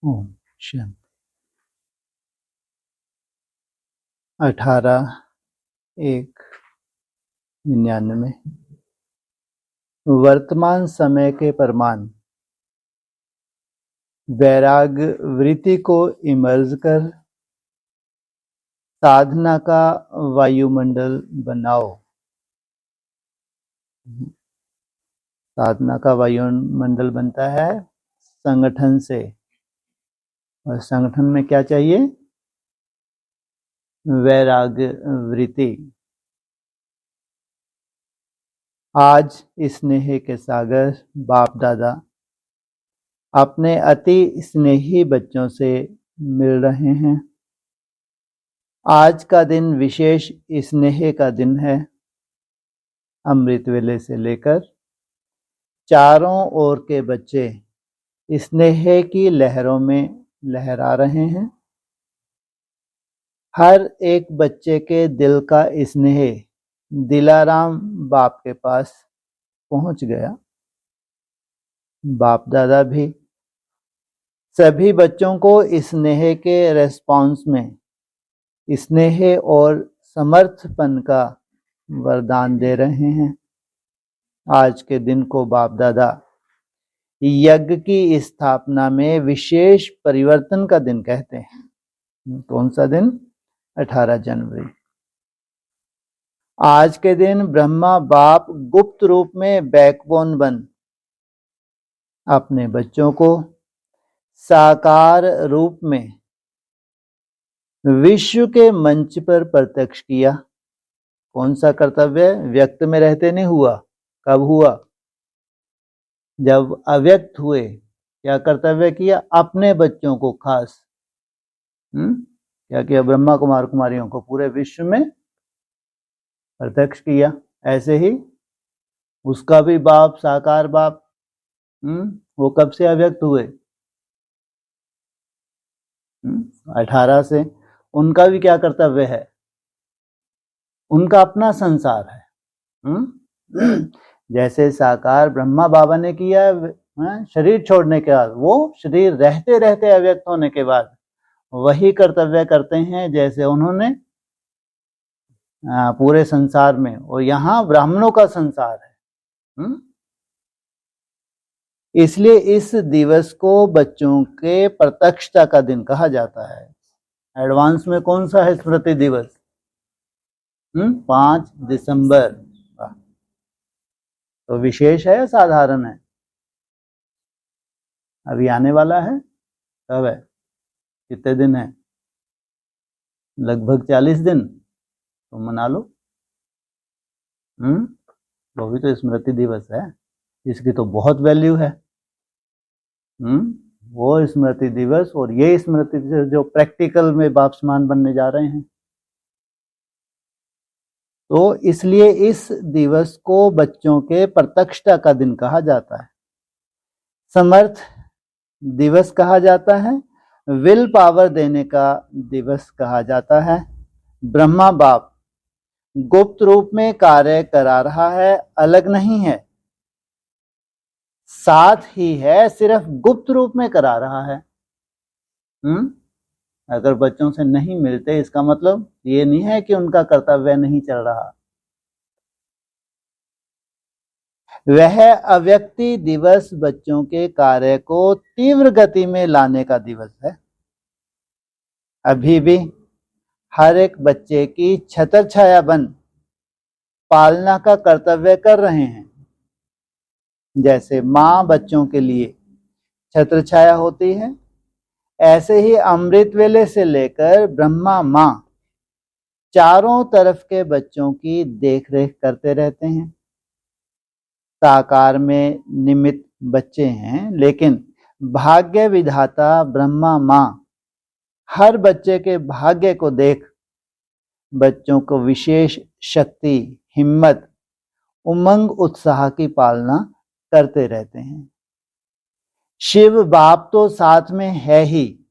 ओम शांति। 18/1/99 वर्तमान समय के प्रमाण। वैराग्य वृत्ति को इमर्ज कर साधना का वायुमंडल बनाओ। साधना का वायुमंडल बनता है संगठन से, और संगठन में क्या चाहिए? वैराग्य वृत्ति। आज स्नेह के सागर बाप दादा अपने अति स्नेही बच्चों से मिल रहे हैं। आज का दिन विशेष स्नेह का दिन है। अमृत वेले से लेकर चारों ओर के बच्चे स्नेह की लहरों में लहरा रहे हैं। हर एक बच्चे के दिल का स्नेह दिलाराम बाप के पास पहुंच गया। बाप दादा भी सभी बच्चों को स्नेह के रेस्पॉन्स में स्नेह और समर्थपन का वरदान दे रहे हैं। आज के दिन को बाप दादा यज्ञ की स्थापना में विशेष परिवर्तन का दिन कहते हैं। कौन सा दिन? 18 जनवरी। आज के दिन ब्रह्मा बाप गुप्त रूप में बैकबोन बन अपने बच्चों को साकार रूप में विश्व के मंच पर प्रत्यक्ष किया। कौन सा कर्तव्य? व्यक्त में रहते नहीं हुआ। कब हुआ? जब अव्यक्त हुए। क्या कर्तव्य किया? अपने बच्चों को खास क्या किया? ब्रह्मा कुमार कुमारियों को पूरे विश्व में प्रत्यक्ष किया। ऐसे ही उसका भी बाप साकार बाप वो कब से अव्यक्त हुए? 18 से। उनका भी क्या कर्तव्य है? उनका अपना संसार है। जैसे साकार ब्रह्मा बाबा ने किया शरीर छोड़ने के बाद, वो शरीर रहते रहते अव्यक्त होने के बाद वही कर्तव्य करते हैं जैसे उन्होंने पूरे संसार में। और यहाँ ब्राह्मणों का संसार है। इसलिए इस दिवस को बच्चों के प्रत्यक्षता का दिन कहा जाता है। एडवांस में कौन सा है स्मृति दिवस? 5 दिसंबर। तो विशेष है या साधारण है? अभी आने वाला है। कब है? कितने दिन है? लगभग 40 दिन। तो मना लो। वो भी तो स्मृति दिवस है। इसकी तो बहुत वैल्यू है। वो स्मृति दिवस और ये स्मृति दिवस जो प्रैक्टिकल में बाप समान बनने जा रहे हैं। तो इसलिए इस दिवस को बच्चों के प्रत्यक्षता का दिन कहा जाता है। समर्थ दिवस कहा जाता है। विल पावर देने का दिवस कहा जाता है। ब्रह्मा बाप गुप्त रूप में कार्य करा रहा है, अलग नहीं है, साथ ही है, सिर्फ गुप्त रूप में करा रहा है। अगर बच्चों से नहीं मिलते इसका मतलब ये नहीं है कि उनका कर्तव्य नहीं चल रहा। वह अव्यक्ति दिवस बच्चों के कार्य को तीव्र गति में लाने का दिवस है। अभी भी हर एक बच्चे की छत्र छाया बन पालना का कर्तव्य कर रहे हैं। जैसे माँ बच्चों के लिए छत्र छाया होती है, ऐसे ही अमृत वेले से लेकर ब्रह्मा माँ चारों तरफ के बच्चों की देखरेख करते रहते हैं। साकार में निमित्त बच्चे हैं, लेकिन भाग्य विधाता ब्रह्मा माँ हर बच्चे के भाग्य को देख बच्चों को विशेष शक्ति, हिम्मत, उमंग, उत्साह की पालना करते रहते हैं। शिव बाप तो साथ में है ही,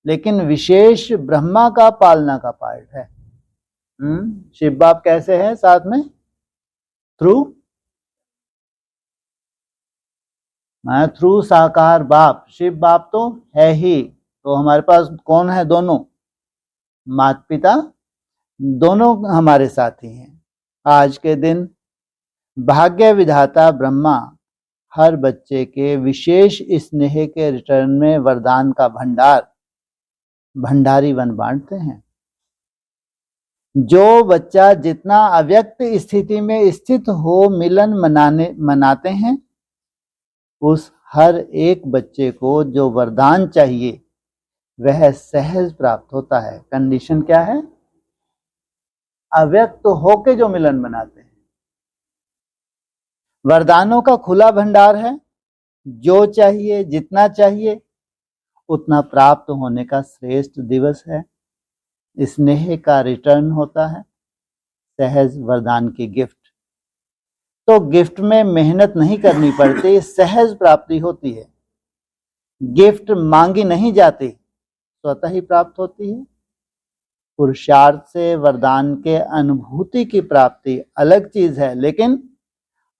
लेकिन विशेष ब्रह्मा का पालना का पार्ट है। शिव बाप कैसे है साथ में? थ्रू साकार बाप। शिव बाप तो है ही, तो हमारे पास कौन है? दोनों, माता पिता दोनों हमारे साथी हैं। आज के दिन भाग्य विधाता ब्रह्मा हर बच्चे के विशेष स्नेह के रिटर्न में वरदान का भंडारी वन बांटते हैं। जो बच्चा जितना अव्यक्त स्थिति में स्थित हो मिलन मनाते हैं, उस हर एक बच्चे को जो वरदान चाहिए वह सहज प्राप्त होता है। कंडीशन क्या है? अव्यक्त होके जो मिलन मनाते हैं। वरदानों का खुला भंडार है, जो चाहिए जितना चाहिए उतना प्राप्त होने का श्रेष्ठ दिवस है। स्नेह का रिटर्न होता है, सहज वरदान की गिफ्ट। तो गिफ्ट में मेहनत नहीं करनी पड़ती, सहज प्राप्ति होती है। गिफ्ट मांगी नहीं जाती, स्वतः ही प्राप्त होती है। पुरुषार्थ से वरदान के अनुभूति की प्राप्ति अलग चीज है, लेकिन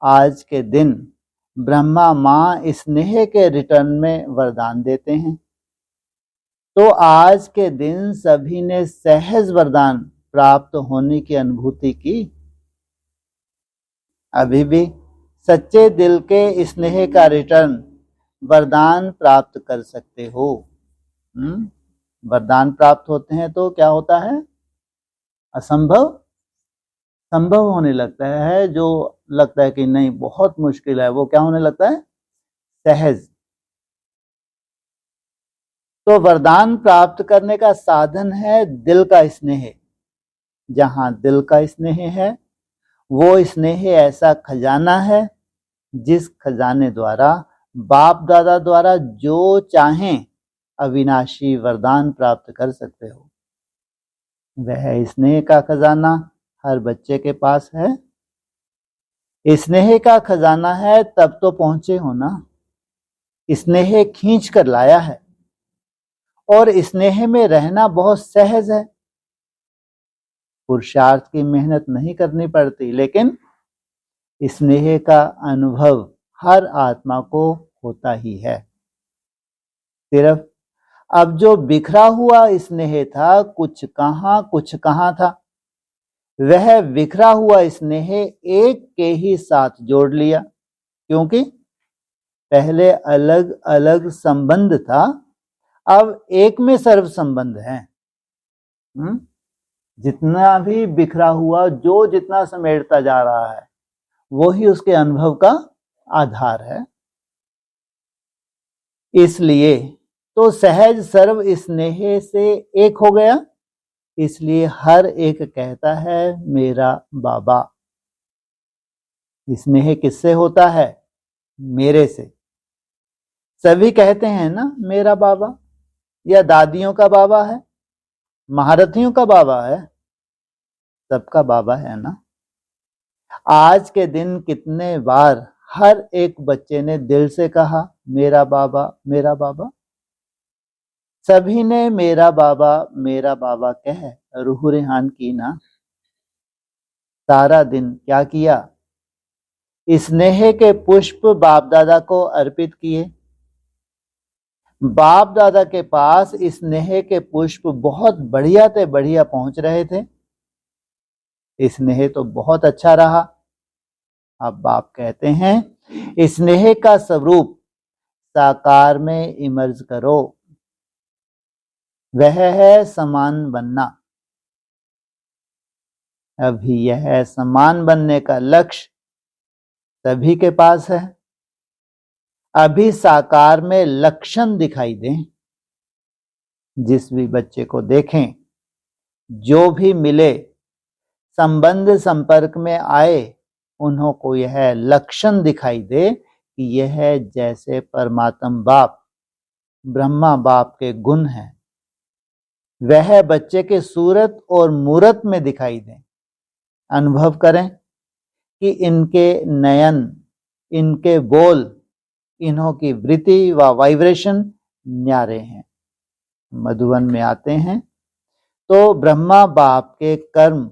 आज के दिन ब्रह्मा मां स्नेह के रिटर्न में वरदान देते हैं। तो आज के दिन सभी ने सहज वरदान प्राप्त होने की अनुभूति की। अभी भी सच्चे दिल के स्नेह का रिटर्न वरदान प्राप्त कर सकते हो। वरदान प्राप्त होते हैं तो क्या होता है? असंभव संभव होने लगता है। जो लगता है कि नहीं बहुत मुश्किल है, वो क्या होने लगता है? सहज। तो वरदान प्राप्त करने का साधन है दिल का स्नेह। जहां दिल का स्नेह है, वो स्नेह ऐसा खजाना है जिस खजाने द्वारा बाप दादा द्वारा जो चाहें अविनाशी वरदान प्राप्त कर सकते हो। वह स्नेह का खजाना हर बच्चे के पास है। स्नेह का खजाना है तब तो पहुंचे हो ना। स्नेह खींच कर लाया है और स्नेह में रहना बहुत सहज है। पुरुषार्थ की मेहनत नहीं करनी पड़ती, लेकिन स्नेह का अनुभव हर आत्मा को होता ही है। सिर्फ अब जो बिखरा हुआ स्नेह था, कुछ कहां था, वह बिखरा हुआ स्नेह एक के ही साथ जोड़ लिया। क्योंकि पहले अलग अलग संबंध था, अब एक में सर्व संबंध है। जितना भी बिखरा हुआ, जो जितना समेटता जा रहा है, वो ही उसके अनुभव का आधार है। इसलिए तो सहज सर्व स्नेह से एक हो गया। इसलिए हर एक कहता है मेरा बाबा। स्नेह किससे होता है? मेरे से। सभी कहते हैं ना मेरा बाबा, या दादियों का बाबा है, महारथियों का बाबा है, सबका बाबा है ना। आज के दिन कितने बार हर एक बच्चे ने दिल से कहा मेरा बाबा मेरा बाबा। सभी ने मेरा बाबा कह रूह रेहान की ना। सारा दिन क्या किया? स्नेह के पुष्प बाप दादा को अर्पित किए। बाप दादा के पास स्नेह के पुष्प बहुत बढ़िया से बढ़िया पहुंच रहे थे। स्नेह तो बहुत अच्छा रहा। अब बाप कहते हैं स्नेह का स्वरूप साकार में इमर्ज करो। वह है समान बनना। अभी यह समान बनने का लक्ष्य सभी के पास है। अभी साकार में लक्षण दिखाई दें। जिस भी बच्चे को देखें, जो भी मिले, संबंध संपर्क में आए, उन्हों को यह लक्षण दिखाई दे कि यह जैसे परमात्मा बाप ब्रह्मा बाप के गुण हैं, वह बच्चे के सूरत और मूरत में दिखाई दें। अनुभव करें कि इनके नयन, इनके बोल, इन्हों की वृत्ति व वाइब्रेशन न्यारे हैं। मधुवन में आते हैं तो ब्रह्मा बाप के कर्म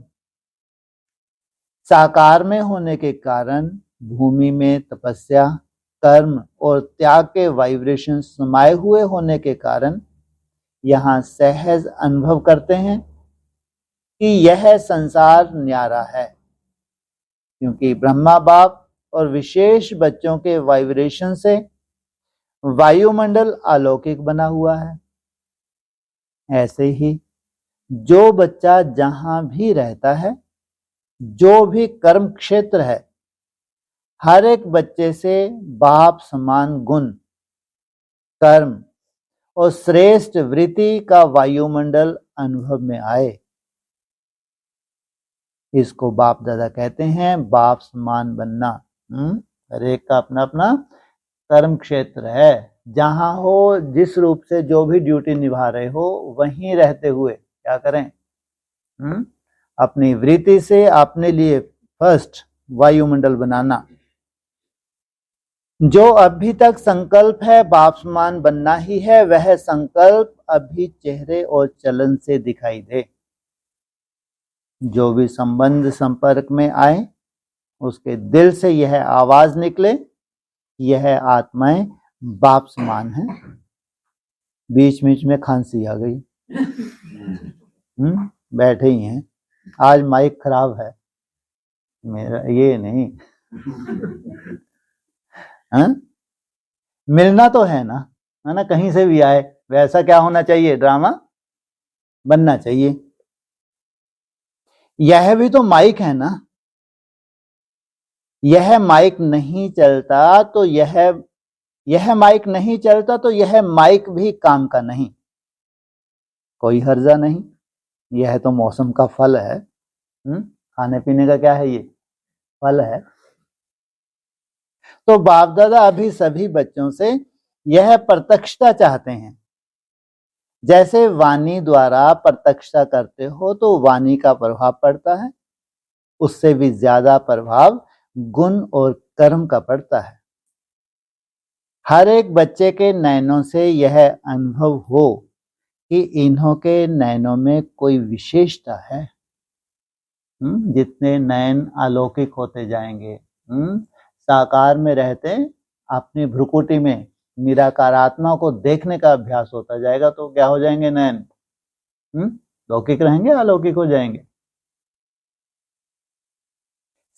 साकार में होने के कारण भूमि में तपस्या, कर्म और त्याग के वाइब्रेशन समाये हुए होने के कारण यहाँ सहज अनुभव करते हैं कि यह संसार न्यारा है, क्योंकि ब्रह्मा बाप और विशेष बच्चों के वाइब्रेशन से वायुमंडल अलौकिक बना हुआ है। ऐसे ही जो बच्चा जहां भी रहता है, जो भी कर्म क्षेत्र है, हर एक बच्चे से बाप समान गुण, कर्म और श्रेष्ठ वृत्ति का वायुमंडल अनुभव में आए। इसको बाप दादा कहते हैं बाप समान बनना। हर एक का अपना अपना कर्म क्षेत्र है, जहां हो जिस रूप से जो भी ड्यूटी निभा रहे हो, वहीं रहते हुए क्या करें, अपनी वृत्ति से अपने लिए फर्स्ट वायुमंडल बनाना। जो अभी तक संकल्प है बाप समान बनना ही है, वह संकल्प अभी चेहरे और चलन से दिखाई दे। जो भी संबंध संपर्क में आए, उसके दिल से यह आवाज निकले, यह आत्माएं बाप समान है। बीच बीच में खांसी आ गई, बैठे ही हैं। आज माइक खराब है मेरा, ये नहीं मिलना तो है ना, कहीं से भी आए, वैसा क्या होना चाहिए, ड्रामा बनना चाहिए। यह भी तो माइक है ना, यह माइक नहीं चलता तो यह माइक नहीं चलता तो यह माइक भी काम का नहीं। कोई हर्जा नहीं, यह तो मौसम का फल है। खाने पीने का क्या है, ये फल है। तो बाप दादा अभी सभी बच्चों से यह प्रत्यक्षता चाहते हैं। जैसे वाणी द्वारा प्रत्यक्षता करते हो तो वाणी का प्रभाव पड़ता है, उससे भी ज्यादा प्रभाव गुण और कर्म का पड़ता है। हर एक बच्चे के नयनों से यह अनुभव हो कि इन्हों के नयनों में कोई विशेषता है। जितने नयन अलौकिक होते जाएंगे, साकार में रहते अपनी भ्रुकुटी में निराकार आत्मा को देखने का अभ्यास होता जाएगा, तो क्या हो जाएंगे नयन, लौकिक रहेंगे, अलौकिक हो जाएंगे।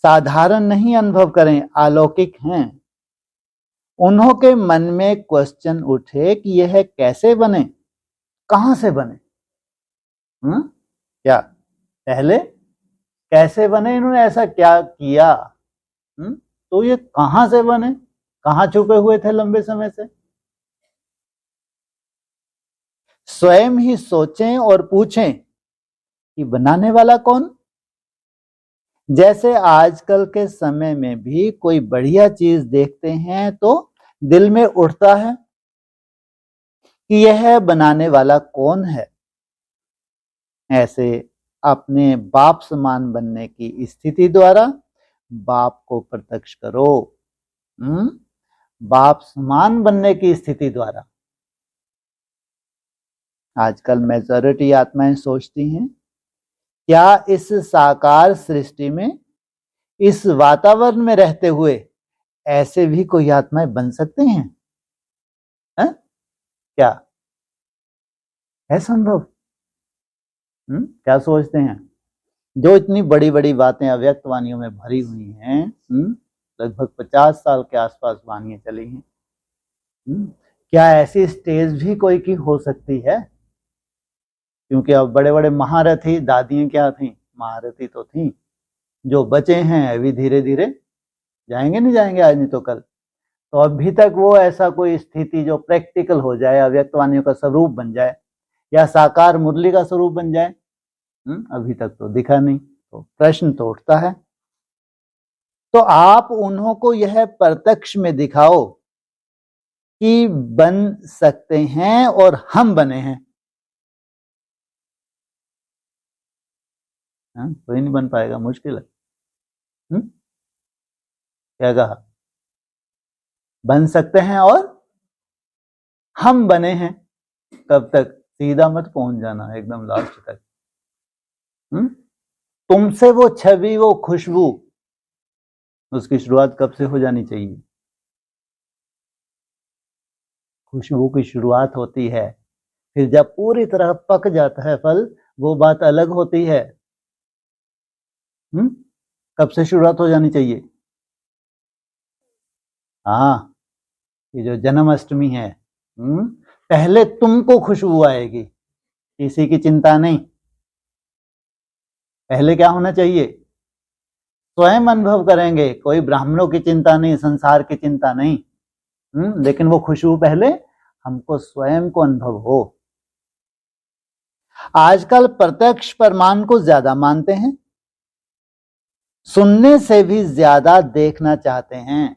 साधारण नहीं अनुभव करें, अलौकिक हैं। उन्हों के मन में क्वेश्चन उठे कि यह कैसे बने, कहां से बने, क्या पहले कैसे बने, इन्होंने ऐसा क्या किया, तो ये कहां से बने, कहां छुपे हुए थे लंबे समय से। स्वयं ही सोचें और पूछें कि बनाने वाला कौन। जैसे आजकल के समय में भी कोई बढ़िया चीज देखते हैं तो दिल में उठता है कि यह बनाने वाला कौन है। ऐसे अपने बाप समान बनने की स्थिति द्वारा बाप को प्रत्यक्ष करो। बाप समान बनने की स्थिति द्वारा। आजकल मेजॉरिटी आत्माएं सोचती हैं, क्या इस साकार सृष्टि में, इस वातावरण में रहते हुए ऐसे भी कोई आत्माएं बन सकते हैं? क्या है संभव? क्या सोचते हैं? जो इतनी बड़ी बड़ी बातें अव्यक्त वाणियों में भरी हुई हैं, लगभग 50 साल के आसपास वाणियां चली हैं, क्या ऐसी स्टेज भी कोई की हो सकती है? क्योंकि अब बड़े बड़े महारथी दादियां क्या थी, महारथी तो थी। जो बचे हैं अभी धीरे धीरे जाएंगे, नहीं जाएंगे आज नहीं तो कल। तो अभी तक वो ऐसा कोई स्थिति जो प्रैक्टिकल हो जाए, अव्यक्त वाणियों का स्वरूप बन जाए या साकार मुरली का स्वरूप बन जाए, अभी तक तो दिखा नहीं। तो प्रश्न तो उठता है। तो आप उन्हों को यह प्रत्यक्ष में दिखाओ कि बन सकते हैं और हम बने हैं। कोई नहीं बन पाएगा, मुश्किल है। क्या कहा? बन सकते हैं और हम बने हैं। कब तक? सीधा मत पहुंच जाना, एकदम लास्ट तक। तुमसे वो छवि, वो खुशबू, उसकी शुरुआत कब से हो जानी चाहिए? खुशबू की शुरुआत होती है फिर जब पूरी तरह पक जाता है फल, वो बात अलग होती है। कब से शुरुआत हो जानी चाहिए? हाँ, ये जो जन्माष्टमी है, पहले तुमको खुशबू आएगी, किसी की चिंता नहीं। पहले क्या होना चाहिए? स्वयं अनुभव करेंगे, कोई ब्राह्मणों की चिंता नहीं, संसार की चिंता नहीं। लेकिन वो खुशबू पहले हमको स्वयं को अनुभव हो। आजकल प्रत्यक्ष प्रमाण को ज्यादा मानते हैं, सुनने से भी ज्यादा देखना चाहते हैं।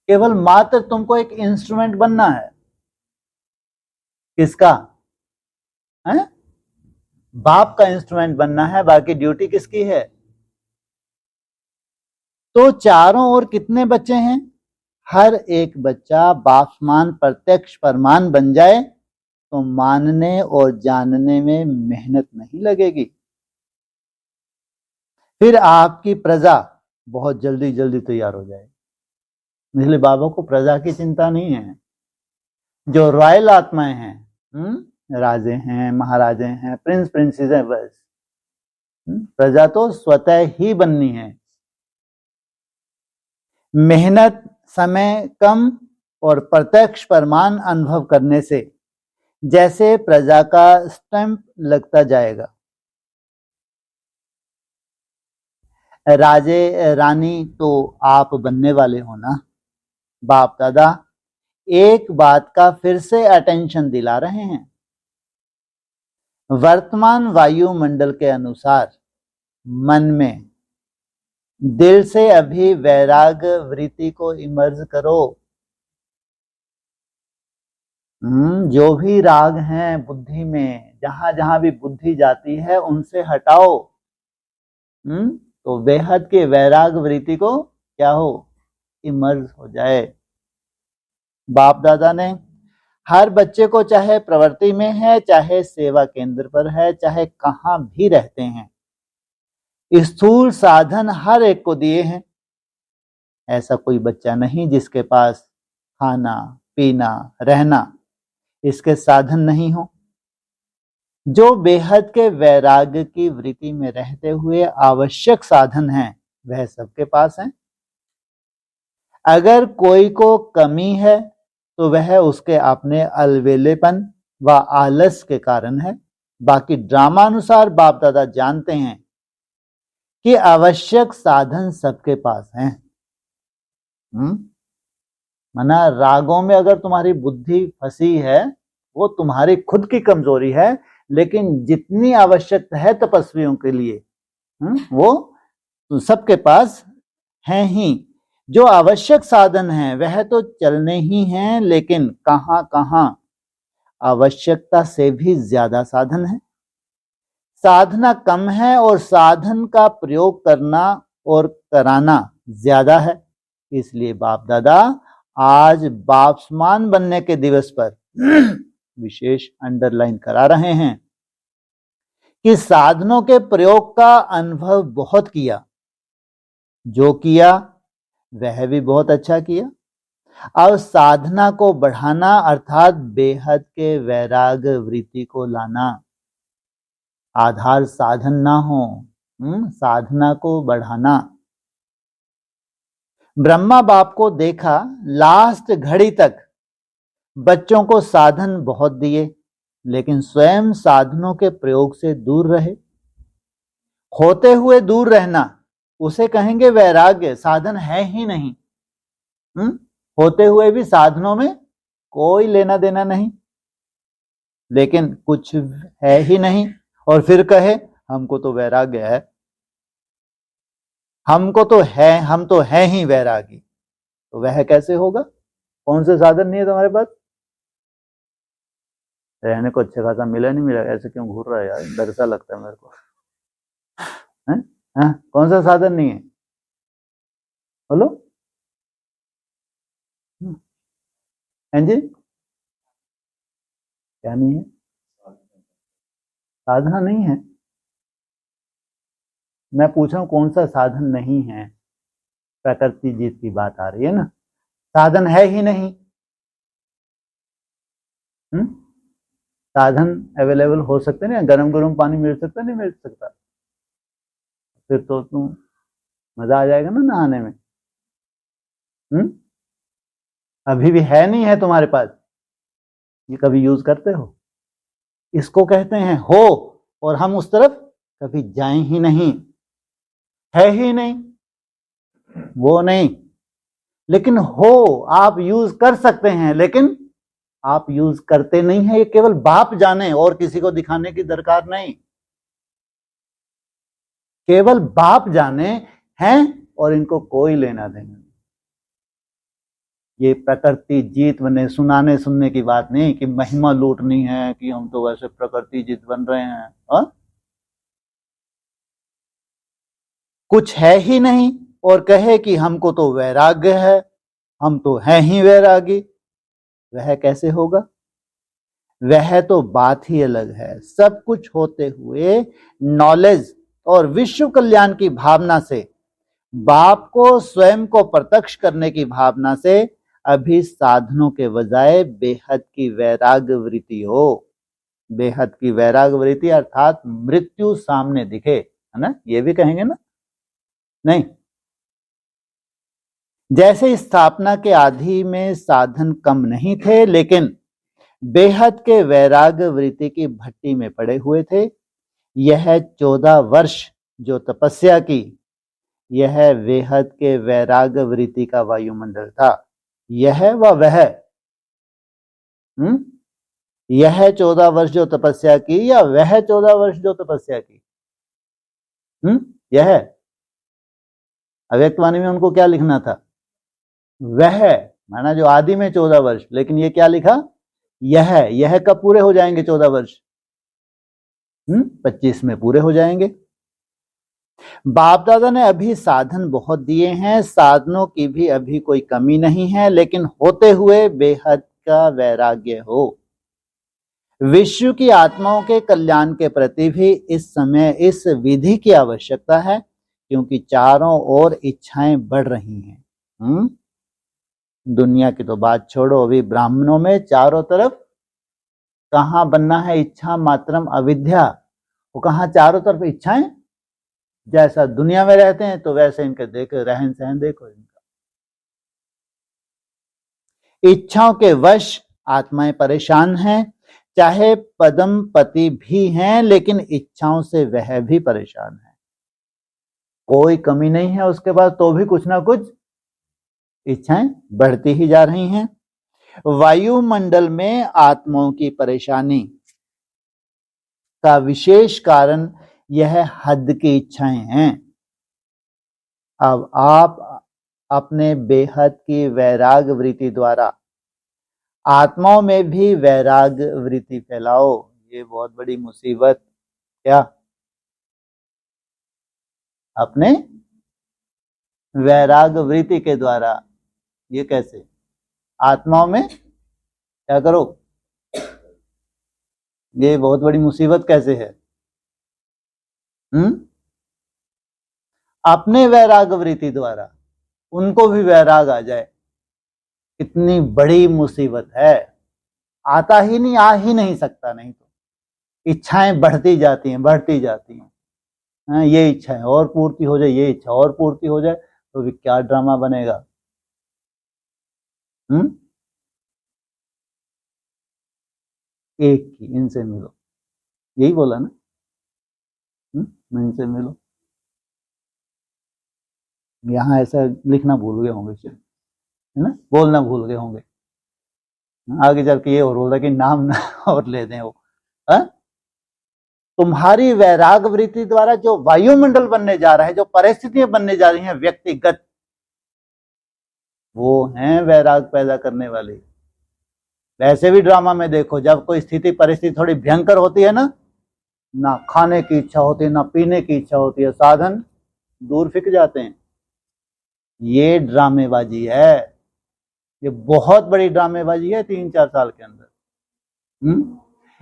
केवल मात्र तुमको एक इंस्ट्रूमेंट बनना है। किसका है? बाप का इंस्ट्रूमेंट बनना है, बाकी ड्यूटी किसकी है? तो चारों ओर कितने बच्चे हैं? हर एक बच्चा बाप समान प्रत्यक्ष प्रमाण बन जाए तो मानने और जानने में मेहनत नहीं लगेगी। फिर आपकी प्रजा बहुत जल्दी जल्दी तैयार हो जाएगी। इसलिए बाबा को प्रजा की चिंता नहीं है। जो रॉयल आत्माएं हैं, राजे हैं, महाराजे हैं, प्रिंस प्रिंसेस हैं, बस प्रजा तो स्वतः ही बननी है। मेहनत, समय कम और प्रत्यक्ष प्रमाण अनुभव करने से जैसे प्रजा का स्टैंप लगता जाएगा। राजे रानी तो आप बनने वाले हो ना। बाप दादा एक बात का फिर से अटेंशन दिला रहे हैं। वर्तमान वायुमंडल के अनुसार मन में दिल से अभी वैराग वृत्ति को इमर्ज करो। जो भी राग हैं बुद्धि में, जहां जहां भी बुद्धि जाती है उनसे हटाओ। तो बेहद के वैराग वृत्ति को क्या हो? इमर्ज हो जाए। बाप दादा ने हर बच्चे को, चाहे प्रवृत्ति में है, चाहे सेवा केंद्र पर है, चाहे कहां भी रहते हैं, स्थूल साधन हर एक को दिए हैं। ऐसा कोई बच्चा नहीं जिसके पास खाना पीना रहना इसके साधन नहीं हो। जो बेहद के वैराग्य की वृत्ति में रहते हुए आवश्यक साधन हैं, वह सबके पास हैं। अगर कोई को कमी है तो वह उसके अपने अलवेलेपन व आलस के कारण है। बाकी ड्रामा अनुसार बाप दादा जानते हैं कि आवश्यक साधन सबके पास हैं। माना रागों में अगर तुम्हारी बुद्धि फंसी है, वो तुम्हारी खुद की कमजोरी है, लेकिन जितनी आवश्यकता है तपस्वियों के लिए, वो सबके पास है ही। जो आवश्यक साधन है वह तो चलने ही हैं, लेकिन कहां कहां आवश्यकता से भी ज्यादा साधन है। साधना कम है और साधन का प्रयोग करना और कराना ज्यादा है। इसलिए बाप दादा आज बाप समान बनने के दिवस पर विशेष अंडरलाइन करा रहे हैं कि साधनों के प्रयोग का अनुभव बहुत किया, जो किया वह भी बहुत अच्छा किया। और साधना को बढ़ाना अर्थात बेहद के वैराग वृत्ति को लाना। आधार साधन ना हो, साधना को बढ़ाना। ब्रह्मा बाप को देखा, लास्ट घड़ी तक बच्चों को साधन बहुत दिए, लेकिन स्वयं साधनों के प्रयोग से दूर रहे। होते हुए दूर रहना उसे कहेंगे वैराग्य। साधन है ही नहीं। होते हुए भी साधनों में कोई लेना देना नहीं, लेकिन कुछ है ही नहीं और फिर कहे हमको तो वैराग्य है, हमको तो है, हम तो है ही वैरागी। तो वह कैसे होगा? कौन से साधन नहीं है तुम्हारे पास? रहने को अच्छा खासा मिला नहीं मिला, ऐसे क्यों घूर रहा है यार, डर सा लगता है मेरे को। कौन सा साधन नहीं है? बोलो जी, क्या नहीं है? साधना नहीं है। मैं पूछ रहा हूं कौन सा साधन नहीं है? प्रकृति जीत की बात आ रही है ना। साधन है ही नहीं। साधन अवेलेबल हो सकते नहीं, गरम गरम पानी मिल सकता नहीं मिल सकता, फिर तो तुम मजा आ जाएगा ना नहाने में। अभी भी है नहीं है तुम्हारे पास, ये कभी यूज करते हो? इसको कहते हैं हो, और हम उस तरफ कभी जाएं ही नहीं, है ही नहीं, वो नहीं। लेकिन हो, आप यूज कर सकते हैं, लेकिन आप यूज करते नहीं है, ये केवल बाप जाने, और किसी को दिखाने की दरकार नहीं, केवल बाप जाने हैं, और इनको कोई लेना देना नहीं। ये प्रकृति जीत बने सुनाने सुनने की बात नहीं कि महिमा लूटनी है कि हम तो वैसे प्रकृति जीत बन रहे हैं। कुछ है ही नहीं और कहे कि हमको तो वैराग्य है, हम तो हैं ही वैरागी, वह कैसे होगा? वह तो बात ही अलग है। सब कुछ होते हुए नॉलेज और विश्व कल्याण की भावना से, बाप को स्वयं को प्रत्यक्ष करने की भावना से अभी साधनों के बजाय बेहद की वैराग्य वृत्ति हो। बेहद की वैराग्य वृत्ति अर्थात मृत्यु सामने दिखे, है ना, ये भी कहेंगे ना? नहीं, जैसे स्थापना के आदि में साधन कम नहीं थे, लेकिन बेहद के वैराग्य वृत्ति की भट्टी में पड़े हुए थे। यह 14 वर्ष जो तपस्या की, यह बेहद के वैराग्य वृत्ति का वायुमंडल था। यह व वह, यह 14 वर्ष जो तपस्या की या वह 14 वर्ष जो तपस्या की? यह अव्यक्तवाणी में उनको क्या लिखना था? वह, माना जो आदि में 14 वर्ष, लेकिन ये क्या लिखा? यह कब पूरे हो जाएंगे 14 वर्ष? 25 में पूरे हो जाएंगे। बाप दादा ने अभी साधन बहुत दिए हैं, साधनों की भी अभी कोई कमी नहीं है, लेकिन होते हुए बेहद का वैराग्य हो। विश्व की आत्माओं के कल्याण के प्रति भी इस समय इस विधि की आवश्यकता है, क्योंकि चारों ओर इच्छाएं बढ़ रही हैं। दुनिया की तो बात छोड़ो, अभी ब्राह्मणों में चारों तरफ कहां बनना है? इच्छा मात्रम अविद्या, वो कहां चारों तरफ इच्छाएं। जैसा दुनिया में रहते हैं तो वैसे इनके देखो रहन सहन, देखो इनका, इच्छाओं के वश आत्माएं परेशान हैं। चाहे पदम पति भी हैं, लेकिन इच्छाओं से वह भी परेशान है। कोई कमी नहीं है उसके पास, तो भी कुछ ना कुछ इच्छाएं बढ़ती ही जा रही हैं। वायुमंडल में आत्माओं की परेशानी का विशेष कारण यह हद की इच्छाएं हैं। अब आप अपने बेहद की वैराग वृत्ति द्वारा आत्माओं में भी वैराग वृत्ति फैलाओ। ये बहुत बड़ी मुसीबत। क्या? अपने वैराग वृत्ति के द्वारा, ये कैसे? आत्माओं में क्या करो? ये बहुत बड़ी मुसीबत कैसे है? अपने वैराग वृत्ति द्वारा उनको भी वैराग आ जाए, कितनी बड़ी मुसीबत है। आता ही नहीं, आ ही नहीं सकता, नहीं तो इच्छाएं बढ़ती जाती हैं, बढ़ती जाती हैं। ये इच्छा है और पूर्ति हो जाए, ये इच्छा और पूर्ति हो जाए, तो भी क्या ड्रामा बनेगा। एक की इनसे मिलो, यही बोला ना? इनसे मिलो। यहाँ ऐसा लिखना भूल गए होंगे, है ना, बोलना भूल गए होंगे। आगे चल के ये और बोल रहा कि नाम ना और ले दें वो। तुम्हारी वैराग वृत्ति द्वारा जो वायुमंडल बनने जा रहा है, जो परिस्थितियां बनने जा रही हैं व्यक्तिगत, वो हैं वैराग पैदा करने वाली। वैसे भी ड्रामा में देखो, जब कोई स्थिति परिस्थिति थोड़ी भयंकर होती है ना खाने की इच्छा होती है, ना पीने की इच्छा होती है, साधन दूर फिक जाते हैं। ये ड्रामेबाजी है, ये बहुत बड़ी ड्रामेबाजी है 3-4 साल के अंदर।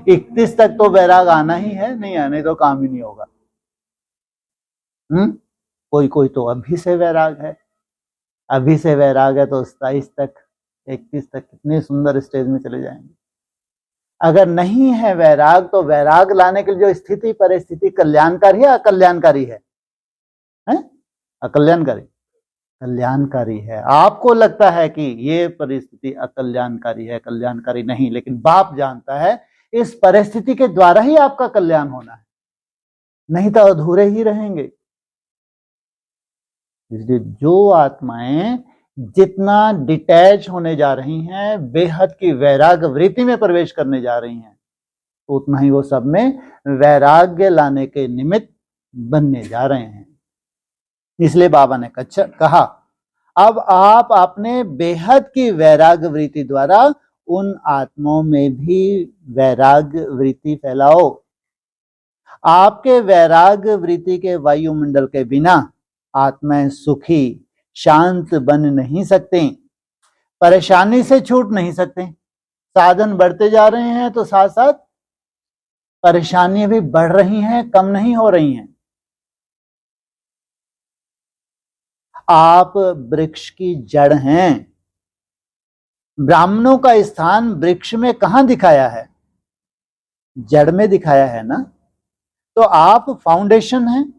31 तक तो वैराग आना ही है, नहीं आने तो काम ही नहीं होगा। कोई कोई तो अभी से वैराग है, अभी से वैराग है तो 27 तक 31 तक कितने सुंदर स्टेज में चले जाएंगे। अगर नहीं है वैराग, तो वैराग लाने के लिए जो स्थिति परिस्थिति कल्याणकारी है अकल्याणकारी है? अकल्याणकारी, कल्याणकारी है। आपको लगता है कि ये परिस्थिति अकल्याणकारी है, कल्याणकारी नहीं, लेकिन बाप जानता है इस परिस्थिति के द्वारा ही आपका कल्याण होना है, नहीं तो अधूरे ही रहेंगे। इसलिए जो आत्माएं जितना डिटैच होने जा रही हैं, बेहद की वैराग्य वृत्ति में प्रवेश करने जा रही हैं, उतना ही वो सब में वैराग्य लाने के निमित्त बनने जा रहे हैं। इसलिए बाबा ने कहा, अब आप अपने बेहद की वैराग्य वृत्ति द्वारा उन आत्माओं में भी वैराग्य वृत्ति फैलाओ। आपके वैराग्य वृत्ति के वायुमंडल के बिना आत्माएं सुखी शांत बन नहीं सकते, परेशानी से छूट नहीं सकते। साधन बढ़ते जा रहे हैं तो साथ साथ परेशानियां भी बढ़ रही हैं, कम नहीं हो रही हैं। आप वृक्ष की जड़ हैं। ब्राह्मणों का स्थान वृक्ष में कहां दिखाया है? जड़ में दिखाया है ना। तो आप फाउंडेशन हैं,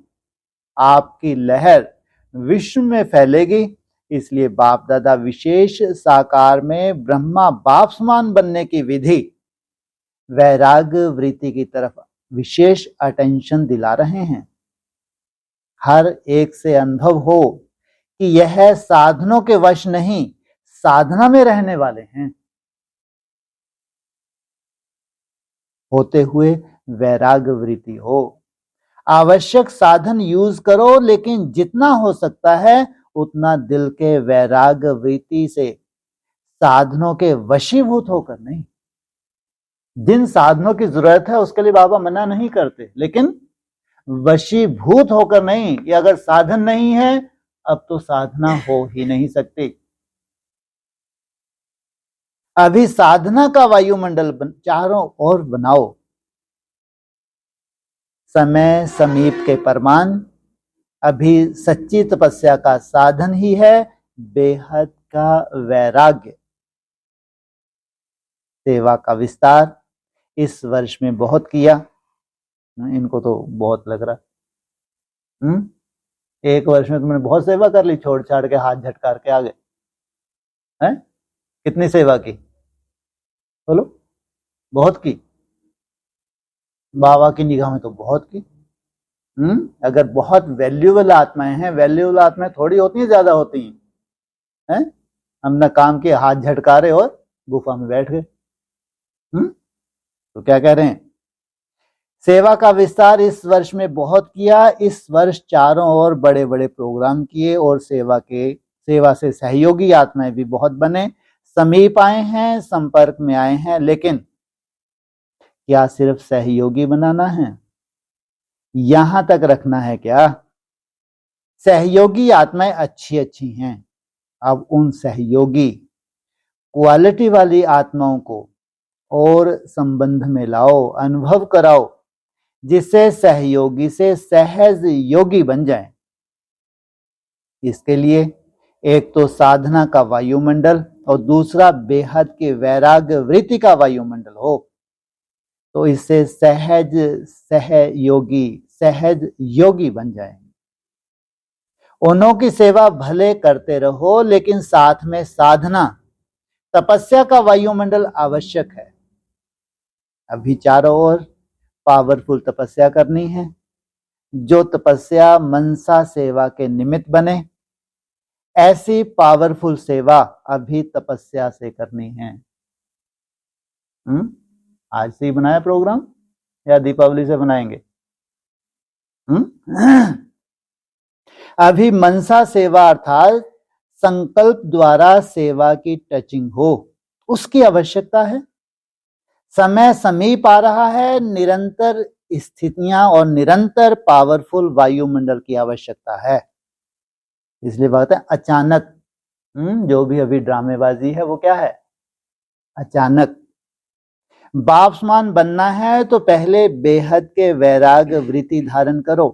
आपकी लहर विश्व में फैलेगी। इसलिए बाप दादा विशेष साकार में ब्रह्मा बाप समान बनने की विधि वैराग्य वृत्ति की तरफ विशेष अटेंशन दिला रहे हैं। हर एक से अनुभव हो कि यह साधनों के वश नहीं, साधना में रहने वाले हैं। होते हुए वैराग्य वृत्ति हो। आवश्यक साधन यूज करो, लेकिन जितना हो सकता है उतना दिल के वैराग्य वृत्ति से, साधनों के वशीभूत होकर नहीं। जिन साधनों की जरूरत है उसके लिए बाबा मना नहीं करते, लेकिन वशीभूत होकर नहीं। ये अगर साधन नहीं है, अब तो साधना हो ही नहीं सकती। अभी साधना का वायुमंडल चारों ओर बनाओ। समय समीप के परमान अभी सच्ची तपस्या का साधन ही है बेहद का वैराग्य। सेवा का विस्तार इस वर्ष में बहुत किया। इनको तो बहुत लग रहा। एक वर्ष में तुमने बहुत सेवा कर ली, छोड़ छाड़ के हाथ झटकार के आ गए हैं। कितनी सेवा की बोलो? बहुत की। बाबा की निगाह में तो बहुत की। अगर बहुत वैल्यूएबल आत्माएं हैं, वैल्यूएबल आत्माएं थोड़ी होती हैं, ज्यादा होती हैं। हमने काम किया, हाथ झटकारे और गुफा में बैठ गए। तो क्या कह रहे हैं? सेवा का विस्तार इस वर्ष में बहुत किया। इस वर्ष चारों ओर बड़े बड़े प्रोग्राम किए और सेवा से सहयोगी आत्माएं भी बहुत बने, समीप आए हैं, संपर्क में आए हैं। लेकिन क्या सिर्फ सहयोगी बनाना है? यहां तक रखना है क्या? सहयोगी आत्माएं अच्छी अच्छी हैं। अब उन सहयोगी क्वालिटी वाली आत्माओं को और संबंध में लाओ, अनुभव कराओ, जिससे सहयोगी से सहज योगी बन जाए। इसके लिए एक तो साधना का वायुमंडल और दूसरा बेहद के वैराग्य वृत्ति का वायुमंडल हो, तो इससे सहज योगी बन जाएंगे। उन्हों की सेवा भले करते रहो, लेकिन साथ में साधना तपस्या का वायुमंडल आवश्यक है। अभी चारों ओर पावरफुल तपस्या करनी है। जो तपस्या मनसा सेवा के निमित्त बने, ऐसी पावरफुल सेवा अभी तपस्या से करनी है। आज से ही बनाया प्रोग्राम या दीपावली से बनाएंगे? अभी मनसा सेवा अर्थात संकल्प द्वारा सेवा की टचिंग हो, उसकी आवश्यकता है। समय समीप आ रहा है, निरंतर स्थितियां और निरंतर पावरफुल वायुमंडल की आवश्यकता है। इसलिए बात है अचानक, जो भी अभी ड्रामेबाजी है वो क्या है? अचानक। बाप समान बनना है तो पहले बेहद के वैराग्य वृत्ति धारण करो।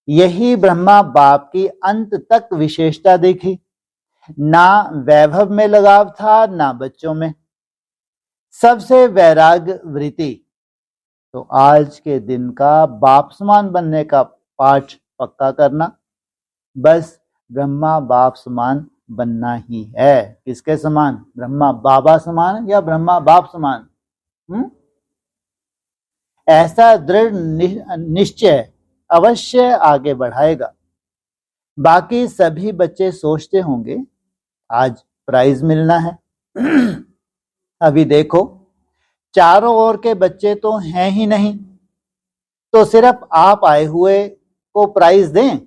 यही ब्रह्मा बाप की अंत तक विशेषता देखी। ना वैभव में लगाव था, ना बच्चों में। सबसे वैराग्य वृत्ति। तो आज के दिन का बाप समान बनने का पाठ पक्का करना, बस ब्रह्मा बाप समान बनना ही है। किसके समान? ब्रह्मा बाबा समान या ब्रह्मा बाप समान? ऐसा दृढ़ निश्चय अवश्य आगे बढ़ाएगा। बाकी सभी बच्चे सोचते होंगे आज प्राइज मिलना है। अभी देखो चारों ओर के बच्चे तो हैं ही नहीं, तो सिर्फ आप आए हुए को प्राइज दें?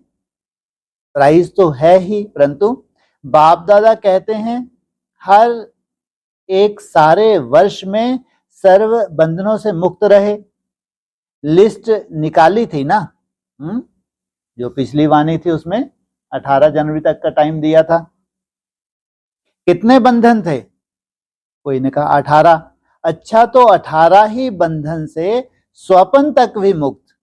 प्राइज तो है ही, परंतु बाप दादा कहते हैं हर एक सारे वर्ष में सर्व बंधनों से मुक्त रहे। लिस्ट निकाली थी ना, जो पिछली वाणी थी उसमें 18 जनवरी तक का टाइम दिया था। कितने बंधन थे? कोई ने कहा 18। अच्छा, तो 18 ही बंधन से स्वपन तक भी मुक्त।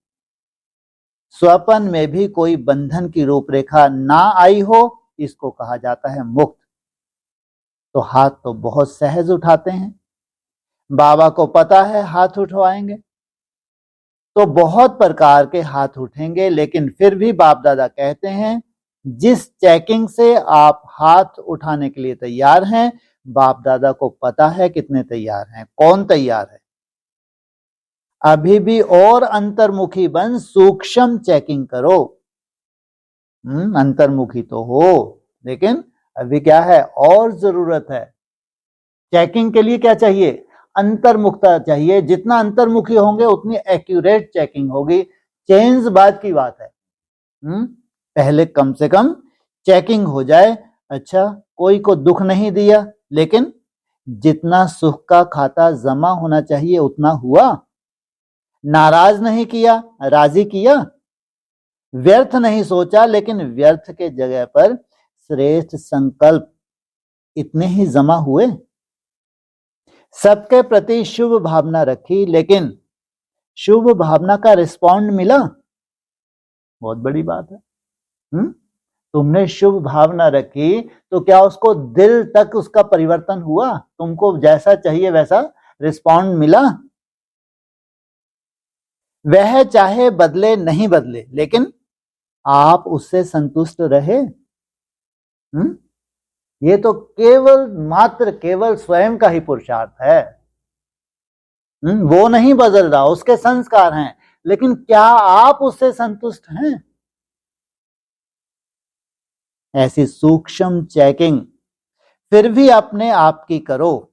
स्वपन में भी कोई बंधन की रूपरेखा ना आई हो, इसको कहा जाता है मुक्त। तो हाथ तो बहुत सहज उठाते हैं, बाबा को पता है हाथ उठवाएंगे तो बहुत प्रकार के हाथ उठेंगे, लेकिन फिर भी बाप दादा कहते हैं जिस चेकिंग से आप हाथ उठाने के लिए तैयार हैं, बाप दादा को पता है कितने तैयार हैं, कौन तैयार है। अभी भी और अंतर्मुखी बन सूक्ष्म चेकिंग करो। अंतर्मुखी तो हो, लेकिन अभी क्या है, और जरूरत है। चेकिंग के लिए क्या चाहिए? अंतर्मुखता चाहिए। जितना अंतर्मुखी होंगे उतनी एक्यूरेट चेकिंग होगी। चेंज बाद की बात है, पहले कम से कम चेकिंग हो जाए। अच्छा, कोई को दुख नहीं दिया, लेकिन जितना सुख का खाता जमा होना चाहिए उतना हुआ। नाराज नहीं किया, राजी किया। व्यर्थ नहीं सोचा, लेकिन व्यर्थ के जगह पर श्रेष्ठ संकल्प इतने ही जमा हुए। सबके प्रति शुभ भावना रखी, लेकिन शुभ भावना का रिस्पॉन्ड मिला? बहुत बड़ी बात है। तुमने शुभ भावना रखी तो क्या उसको दिल तक उसका परिवर्तन हुआ? तुमको जैसा चाहिए वैसा रिस्पॉन्ड मिला? वह चाहे बदले नहीं बदले, लेकिन आप उससे संतुष्ट रहे। ये तो केवल स्वयं का ही पुरुषार्थ है। वो नहीं बदल रहा, उसके संस्कार हैं, लेकिन क्या आप उससे संतुष्ट हैं? ऐसी सूक्ष्म चेकिंग फिर भी अपने आप की करो।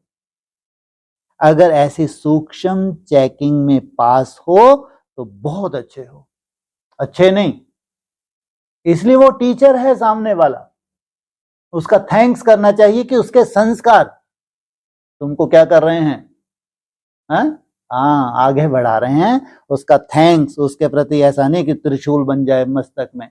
अगर ऐसी सूक्ष्म चेकिंग में पास हो तो बहुत अच्छे हो, अच्छे नहीं इसलिए वो टीचर है सामने वाला, उसका थैंक्स करना चाहिए कि उसके संस्कार तुमको क्या कर रहे हैं, आगे बढ़ा रहे हैं। उसका थैंक्स उसके प्रति, ऐसा नहीं कि त्रिशूल बन जाए मस्तक में।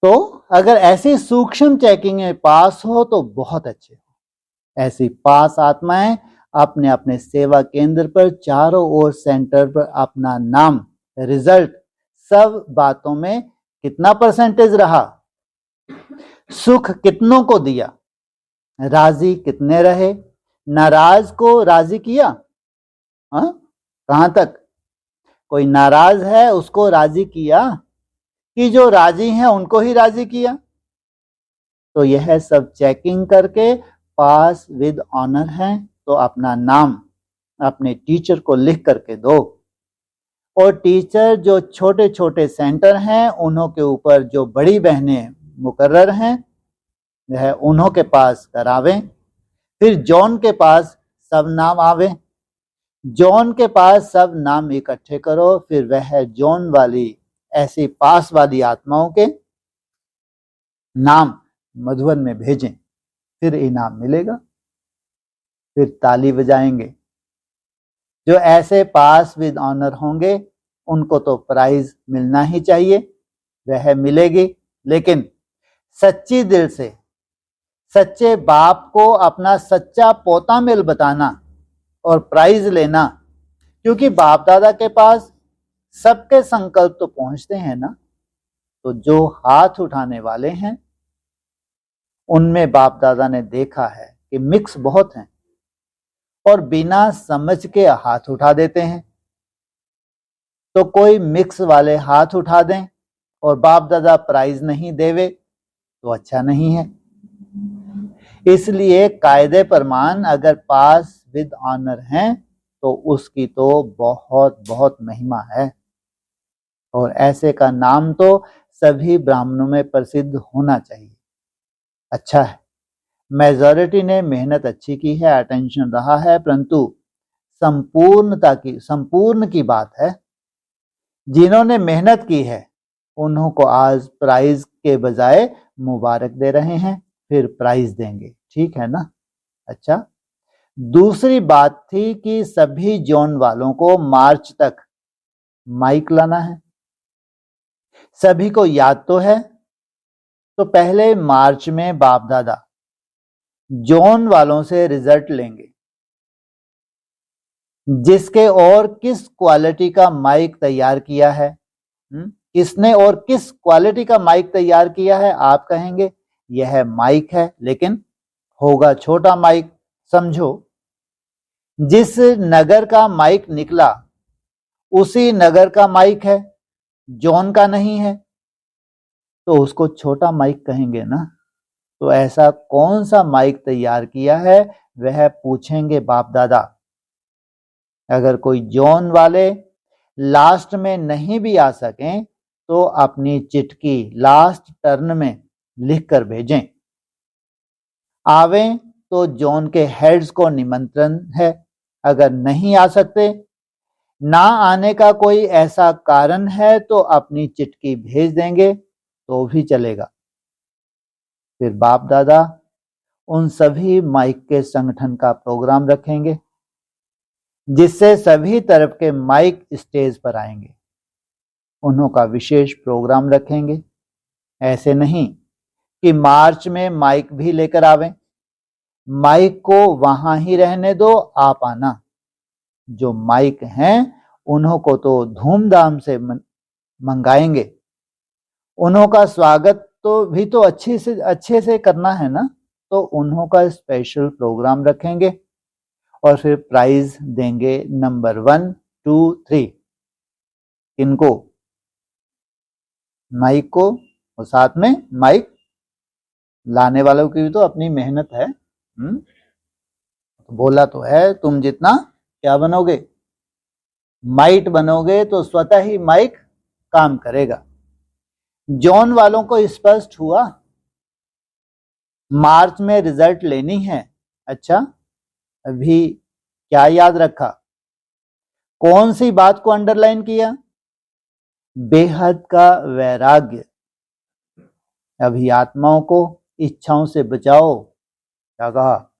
तो अगर ऐसी सूक्ष्म चेकिंग में पास हो तो बहुत अच्छे हो। ऐसी पास आत्माएं अपने अपने सेवा केंद्र पर चारों ओर सेंटर पर अपना नाम, रिजल्ट, सब बातों में कितना परसेंटेज रहा, सुख कितनों को दिया, राजी कितने रहे, नाराज को राजी किया। कहां तक? कोई नाराज है उसको राजी किया कि जो राजी हैं उनको ही राजी किया? तो यह सब चेकिंग करके पास विद ऑनर है, तो अपना नाम अपने टीचर को लिख करके दो। और टीचर जो छोटे छोटे सेंटर हैं उन्हों के ऊपर जो बड़ी बहनें मुकर्रर हैं वह उन्हों के पास करावें। फिर जॉन के पास सब नाम आवे, जॉन के पास सब नाम इकट्ठे करो। फिर वह जॉन वाली ऐसी पास वाली आत्माओं के नाम मधुबन में भेजें, फिर इनाम मिलेगा। फिर ताली बजाएंगे। जो ऐसे पास विद ऑनर होंगे उनको तो प्राइज मिलना ही चाहिए, वह मिलेगी। लेकिन सच्ची दिल से सच्चे बाप को अपना सच्चा पोता मिल बताना और प्राइज लेना, क्योंकि बाप दादा के पास सबके संकल्प तो पहुंचते हैं ना। तो जो हाथ उठाने वाले हैं उनमें बाप दादा ने देखा है कि मिक्स बहुत हैं और बिना समझ के हाथ उठा देते हैं। तो कोई मिक्स वाले हाथ उठा दें और बाप दादा प्राइज नहीं देवे तो अच्छा नहीं है। इसलिए कायदे प्रमाण अगर पास विद ऑनर हैं तो उसकी तो बहुत बहुत महिमा है और ऐसे का नाम तो सभी ब्राह्मणों में प्रसिद्ध होना चाहिए। अच्छा है, मेजॉरिटी ने मेहनत अच्छी की है, अटेंशन रहा है, परंतु संपूर्ण की बात है। जिन्होंने मेहनत की है उन्हों को आज प्राइज के बजाय मुबारक दे रहे हैं, फिर प्राइज देंगे, ठीक है ना। अच्छा, दूसरी बात थी कि सभी जोन वालों को मार्च तक माइक लाना है। सभी को याद तो है, तो पहले मार्च में बाप दादा जोन वालों से रिजल्ट लेंगे, जिसके और किस क्वालिटी का माइक तैयार किया है, किसने और किस क्वालिटी का माइक तैयार किया है। आप कहेंगे यह माइक है, लेकिन होगा छोटा माइक। समझो, जिस नगर का माइक निकला उसी नगर का माइक है, जोन का नहीं है, तो उसको छोटा माइक कहेंगे ना। तो ऐसा कौन सा माइक तैयार किया है वह पूछेंगे बाप दादा। अगर कोई जोन वाले लास्ट में नहीं भी आ सकें तो अपनी चिट्ठी लास्ट टर्न में लिख कर भेजें। आवें तो जोन के हेड्स को निमंत्रण है, अगर नहीं आ सकते, ना आने का कोई ऐसा कारण है तो अपनी चिट्ठी भेज देंगे तो भी चलेगा। फिर बाप दादा उन सभी माइक के संगठन का प्रोग्राम रखेंगे, जिससे सभी तरफ के माइक स्टेज पर आएंगे। उन्हों का विशेष प्रोग्राम रखेंगे। ऐसे नहीं कि मार्च में माइक भी लेकर आवें, माइक को वहां ही रहने दो, आप आना। जो माइक हैं उन्हों को तो धूमधाम से मंगाएंगे, उन्हों का स्वागत तो अच्छे से करना है ना, तो उन्हों का स्पेशल प्रोग्राम रखेंगे और फिर प्राइज देंगे नंबर 1, 2, 3। इनको माइक को, और साथ में माइक लाने वालों की भी तो अपनी मेहनत है। तो बोला तो है, तुम जितना क्या बनोगे, माइट बनोगे तो स्वतः ही माइक काम करेगा। जोन वालों को स्पष्ट हुआ, मार्च में रिजल्ट लेनी है। अच्छा, अभी क्या याद रखा, कौन सी बात को अंडरलाइन किया? बेहद का वैराग्य। अभी आत्माओं को इच्छाओं से बचाओ। क्या कहा?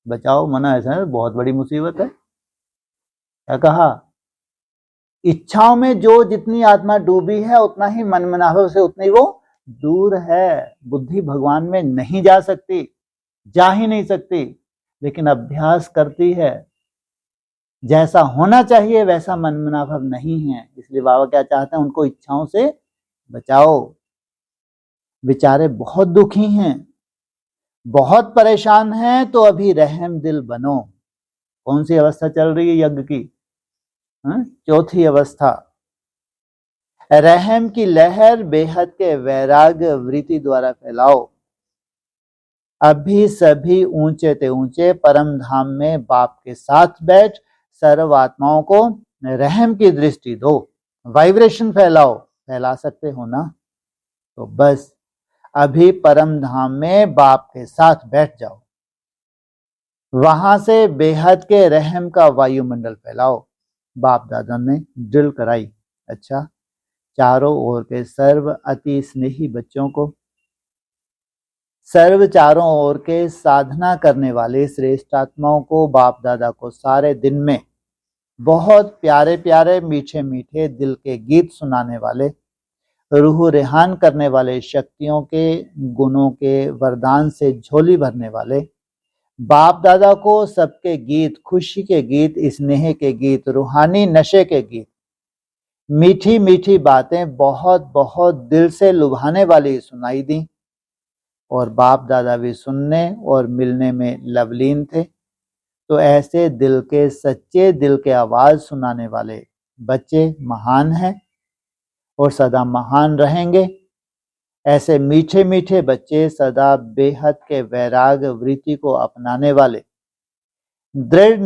बचाओ मना ऐसा है, बहुत बड़ी मुसीबत है। क्या कहा? इच्छाओं में जो जितनी आत्मा डूबी है उतना ही मन मनाभव से उतनी वो दूर है। बुद्धि भगवान में नहीं जा सकती, जा ही नहीं सकती, लेकिन अभ्यास करती है। जैसा होना चाहिए वैसा मन मनाभव नहीं है, इसलिए बाबा क्या चाहते हैं, उनको इच्छाओं से बचाओ। बेचारे बहुत दुखी हैं, बहुत परेशान हैं, तो अभी रहम दिल बनो। कौन सी अवस्था चल रही है यज्ञ की? चौथी अवस्था। रहम की लहर बेहद के वैराग्य वृत्ति द्वारा फैलाओ। अभी सभी ऊंचे ते ऊंचे परम धाम में बाप के साथ बैठ सर्व आत्माओं को रहम की दृष्टि दो, वाइब्रेशन फैलाओ। फैला सकते हो ना? तो बस अभी परम धाम में बाप के साथ बैठ जाओ, वहां से बेहद के रहम का वायुमंडल फैलाओ। बाप दादा ने ड्रिल कराई। अच्छा, चारों ओर के सर्व अति स्नेही बच्चों को, सर्व चारों ओर के साधना करने वाले श्रेष्ठ आत्माओं को, बाप दादा को सारे दिन में बहुत प्यारे प्यारे मीठे मीठे दिल के गीत सुनाने वाले, रूह रेहान करने वाले, शक्तियों के गुणों के वरदान से झोली भरने वाले बाप दादा को सबके गीत, खुशी के गीत, स्नेह के गीत, रूहानी नशे के गीत, मीठी मीठी बातें बहुत बहुत दिल से लुभाने वाली सुनाई दी। और बाप दादा भी सुनने और मिलने में लवलीन थे। तो ऐसे दिल के सच्चे दिल के आवाज सुनाने वाले बच्चे महान हैं और सदा महान रहेंगे। ऐसे मीठे मीठे बच्चे सदा बेहद के वैराग वृत्ति को अपनाने वाले दृढ़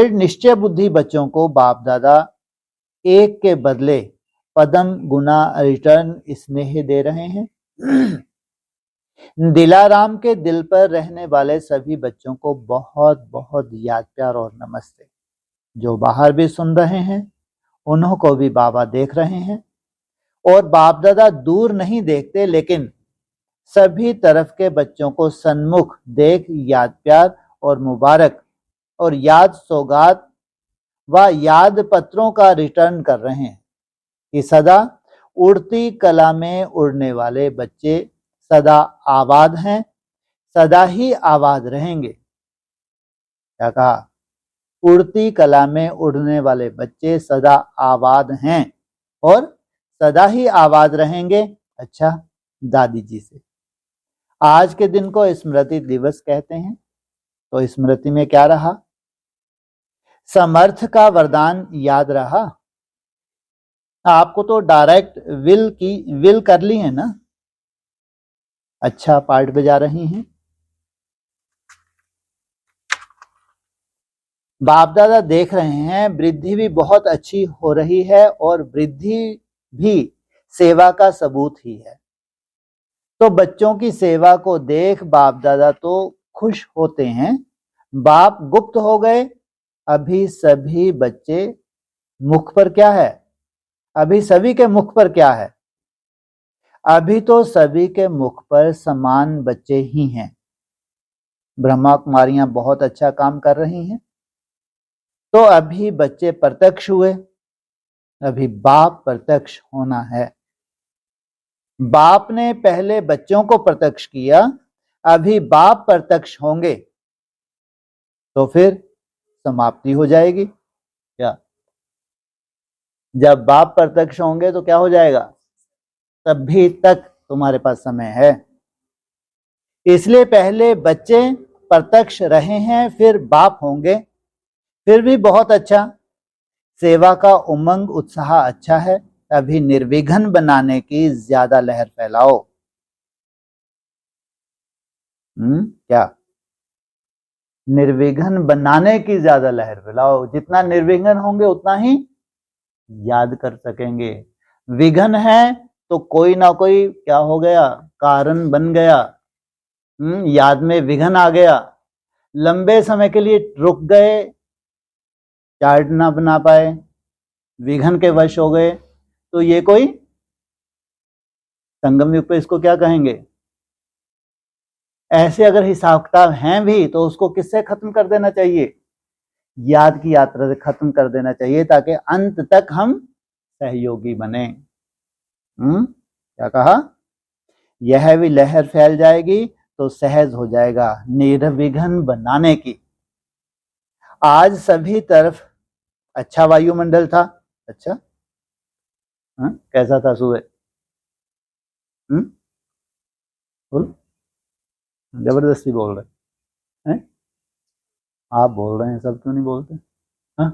निश्चय बुद्धि बच्चों को बाप दादा एक के बदले पदम गुना रिटर्न स्नेह दे रहे हैं। दिलाराम के दिल पर रहने वाले सभी बच्चों को बहुत बहुत याद प्यार और नमस्ते। जो बाहर भी सुन रहे हैं उन्हों को भी बाबा देख रहे हैं और बाप दादा दूर नहीं देखते, लेकिन सभी तरफ के बच्चों को सन्मुख देख याद प्यार और मुबारक और याद सौगात व याद पत्रों का रिटर्न कर रहे हैं कि सदा उड़ती कला में उड़ने वाले बच्चे सदा आबाद हैं, सदा ही आबाद रहेंगे। क्या कहा? उड़ती कला में उड़ने वाले बच्चे सदा आबाद हैं और सदा ही आबाद रहेंगे। अच्छा, दादी जी से आज के दिन को स्मृति दिवस कहते हैं। तो स्मृति में क्या रहा? समर्थ का वरदान याद रहा। आपको तो डायरेक्ट विल कर ली है ना। अच्छा, पार्ट बजा रही हैं। बाप दादा देख रहे हैं वृद्धि भी बहुत अच्छी हो रही है और वृद्धि भी सेवा का सबूत ही है। तो बच्चों की सेवा को देख बाप दादा तो खुश होते हैं। बाप गुप्त हो गए। अभी सभी बच्चे मुख पर क्या है? अभी सभी के मुख पर क्या है? अभी तो सभी के मुख पर समान बच्चे ही हैं। ब्रह्मा कुमारियां बहुत अच्छा काम कर रही हैं। तो अभी बच्चे प्रत्यक्ष हुए, अभी बाप प्रत्यक्ष होना है। बाप ने पहले बच्चों को प्रत्यक्ष किया, अभी बाप प्रत्यक्ष होंगे तो फिर समाप्ति हो जाएगी। क्या? जब बाप प्रत्यक्ष होंगे तो क्या हो जाएगा? तभी तक तुम्हारे पास समय है। इसलिए पहले बच्चे प्रत्यक्ष रहे हैं, फिर बाप होंगे। फिर भी बहुत अच्छा, सेवा का उमंग उत्साह अच्छा है। अभी निर्विघ्न बनाने की ज्यादा लहर फैलाओ। क्या? निर्विघ्न बनाने की ज्यादा लहर फैलाओ। जितना निर्विघ्न होंगे उतना ही याद कर सकेंगे। विघ्न है तो कोई ना कोई क्या हो गया? कारण बन गया। याद में विघ्न आ गया, लंबे समय के लिए रुक गए, चार्ट ना बना पाए, विघ्न के वश हो गए। तो ये कोई संगम युग पे इसको क्या कहेंगे? ऐसे अगर हिसाब किताब हैं भी तो उसको किससे खत्म कर देना चाहिए? याद की यात्रा से खत्म कर देना चाहिए, ताकि अंत तक हम सहयोगी बने। क्या कहा? यह भी लहर फैल जाएगी तो सहज हो जाएगा निर्विघ्न बनाने की। आज सभी तरफ अच्छा वायुमंडल था। अच्छा, कैसा था सुबह? बोल, जबरदस्ती बोल रहे हैं। आप बोल रहे हैं, सब क्यों नहीं बोलते? हाँ,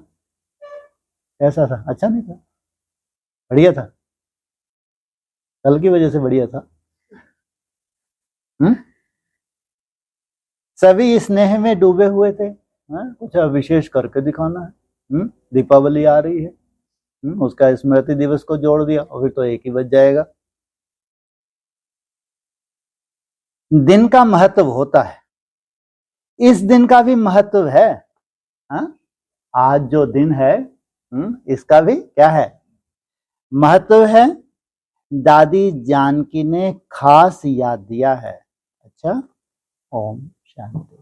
कैसा था? अच्छा नहीं था? बढ़िया था? कल की वजह से बढ़िया था? सभी स्नेह में डूबे हुए थे। कुछ विशेष करके दिखाना है। दीपावली आ रही है, उसका स्मृति दिवस को जोड़ दिया और फिर तो एक ही बज जाएगा। दिन का महत्व होता है, इस दिन का भी महत्व है। आज जो दिन है इसका भी क्या है? महत्व है। दादी जानकी ने खास याद दिया है। अच्छा, ओम शांति।